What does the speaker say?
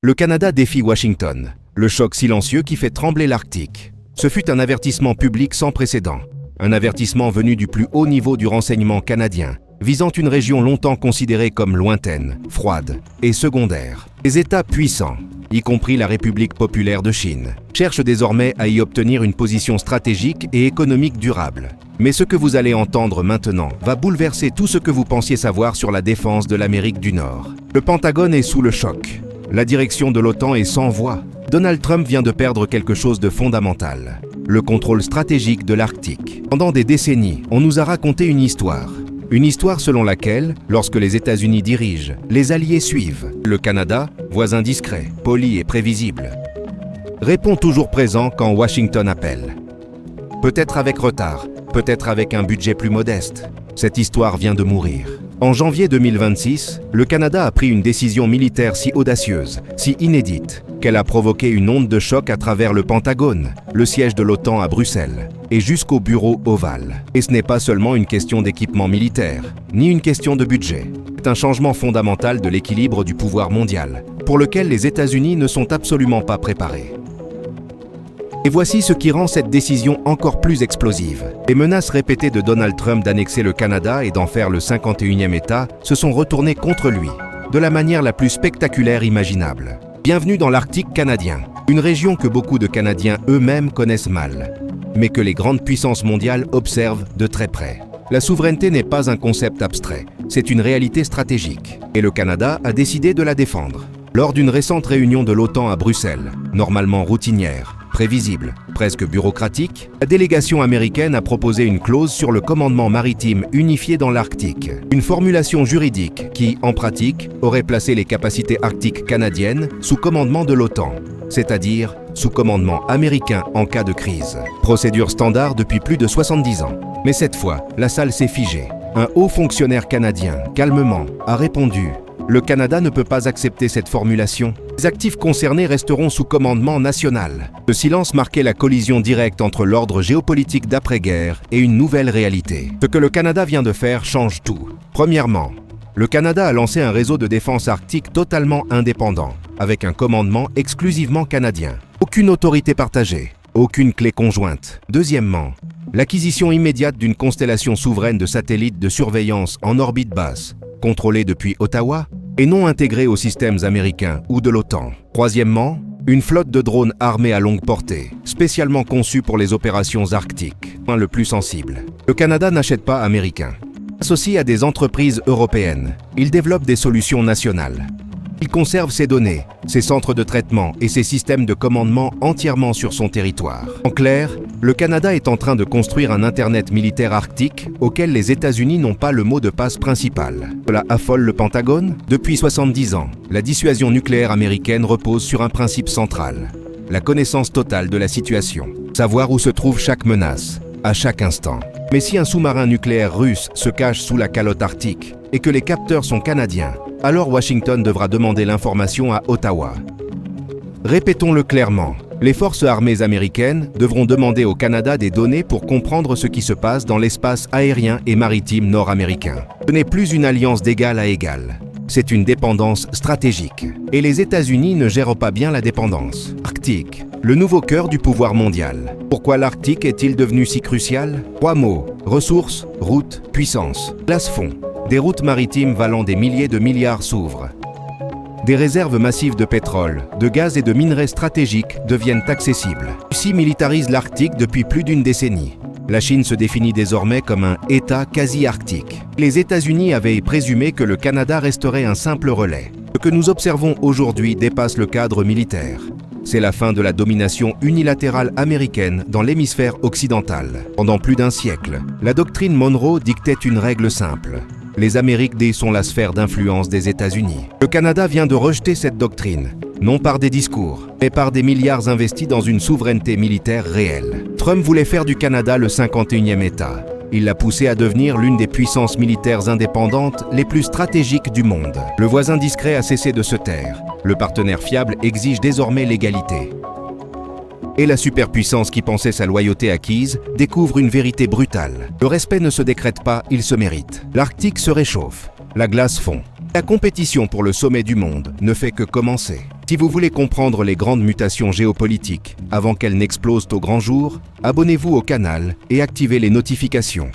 Le Canada défie Washington. Le choc silencieux qui fait trembler l'Arctique. Ce fut un avertissement public sans précédent. Un avertissement venu du plus haut niveau du renseignement canadien, visant une région longtemps considérée comme lointaine, froide et secondaire. Les États puissants, y compris la République populaire de Chine, cherchent désormais à y obtenir une position stratégique et économique durable. Mais ce que vous allez entendre maintenant va bouleverser tout ce que vous pensiez savoir sur la défense de l'Amérique du Nord. Le Pentagone est sous le choc. La direction de l'OTAN est sans voix. Donald Trump vient de perdre quelque chose de fondamental. Le contrôle stratégique de l'Arctique. Pendant des décennies, on nous a raconté une histoire. Une histoire selon laquelle, lorsque les États-Unis dirigent, les alliés suivent. Le Canada, voisin discret, poli et prévisible, répond toujours présent quand Washington appelle. Peut-être avec retard, peut-être avec un budget plus modeste. Cette histoire vient de mourir. En janvier 2026, le Canada a pris une décision militaire si audacieuse, si inédite, qu'elle a provoqué une onde de choc à travers le Pentagone, le siège de l'OTAN à Bruxelles, et jusqu'au bureau ovale. Et ce n'est pas seulement une question d'équipement militaire, ni une question de budget. C'est un changement fondamental de l'équilibre du pouvoir mondial, pour lequel les États-Unis ne sont absolument pas préparés. Et voici ce qui rend cette décision encore plus explosive. Les menaces répétées de Donald Trump d'annexer le Canada et d'en faire le 51e État se sont retournées contre lui, de la manière la plus spectaculaire imaginable. Bienvenue dans l'Arctique canadien, une région que beaucoup de Canadiens eux-mêmes connaissent mal, mais que les grandes puissances mondiales observent de très près. La souveraineté n'est pas un concept abstrait, c'est une réalité stratégique, et le Canada a décidé de la défendre. Lors d'une récente réunion de l'OTAN à Bruxelles, normalement routinière, prévisible, presque bureaucratique, la délégation américaine a proposé une clause sur le commandement maritime unifié dans l'Arctique. Une formulation juridique qui, en pratique, aurait placé les capacités arctiques canadiennes sous commandement de l'OTAN, c'est-à-dire sous commandement américain en cas de crise. Procédure standard depuis plus de 70 ans. Mais cette fois, la salle s'est figée. Un haut fonctionnaire canadien, calmement, a répondu: le Canada ne peut pas accepter cette formulation. Les actifs concernés resteront sous commandement national. Ce silence marquait la collision directe entre l'ordre géopolitique d'après-guerre et une nouvelle réalité. Ce que le Canada vient de faire change tout. Premièrement, le Canada a lancé un réseau de défense arctique totalement indépendant, avec un commandement exclusivement canadien. Aucune autorité partagée, aucune clé conjointe. Deuxièmement, l'acquisition immédiate d'une constellation souveraine de satellites de surveillance en orbite basse, contrôlée depuis Ottawa, et non intégrée aux systèmes américains ou de l'OTAN. Troisièmement, une flotte de drones armés à longue portée, spécialement conçue pour les opérations arctiques, point le plus sensible. Le Canada n'achète pas américain. Associé à des entreprises européennes, il développe des solutions nationales. Il conserve ses données, ses centres de traitement et ses systèmes de commandement entièrement sur son territoire. En clair, le Canada est en train de construire un Internet militaire arctique auquel les États-Unis n'ont pas le mot de passe principal. Cela affole le Pentagone? Depuis 70 ans, la dissuasion nucléaire américaine repose sur un principe central: la connaissance totale de la situation. Savoir où se trouve chaque menace, à chaque instant. Mais si un sous-marin nucléaire russe se cache sous la calotte arctique et que les capteurs sont canadiens, alors Washington devra demander l'information à Ottawa. Répétons-le clairement, les forces armées américaines devront demander au Canada des données pour comprendre ce qui se passe dans l'espace aérien et maritime nord-américain. Ce n'est plus une alliance d'égal à égal, c'est une dépendance stratégique. Et les États-Unis ne gèrent pas bien la dépendance. Arctique, le nouveau cœur du pouvoir mondial. Pourquoi l'Arctique est-il devenu si crucial? 3 mots: ressources, routes, puissance. Glace-fond. Des routes maritimes valant des milliers de milliards s'ouvrent. Des réserves massives de pétrole, de gaz et de minerais stratégiques deviennent accessibles. La Russie militarise l'Arctique depuis plus d'une décennie. La Chine se définit désormais comme un État quasi-arctique. Les États-Unis avaient présumé que le Canada resterait un simple relais. Ce que nous observons aujourd'hui dépasse le cadre militaire. C'est la fin de la domination unilatérale américaine dans l'hémisphère occidental. Pendant plus d'un siècle, la doctrine Monroe dictait une règle simple: les Amériques sont la sphère d'influence des États-Unis. Le Canada vient de rejeter cette doctrine, non par des discours, mais par des milliards investis dans une souveraineté militaire réelle. Trump voulait faire du Canada le 51e État. Il l'a poussé à devenir l'une des puissances militaires indépendantes les plus stratégiques du monde. Le voisin discret a cessé de se taire. Le partenaire fiable exige désormais l'égalité. Et la superpuissance qui pensait sa loyauté acquise découvre une vérité brutale. Le respect ne se décrète pas, il se mérite. L'Arctique se réchauffe, la glace fond. La compétition pour le sommet du monde ne fait que commencer. Si vous voulez comprendre les grandes mutations géopolitiques avant qu'elles n'explosent au grand jour, abonnez-vous au canal et activez les notifications.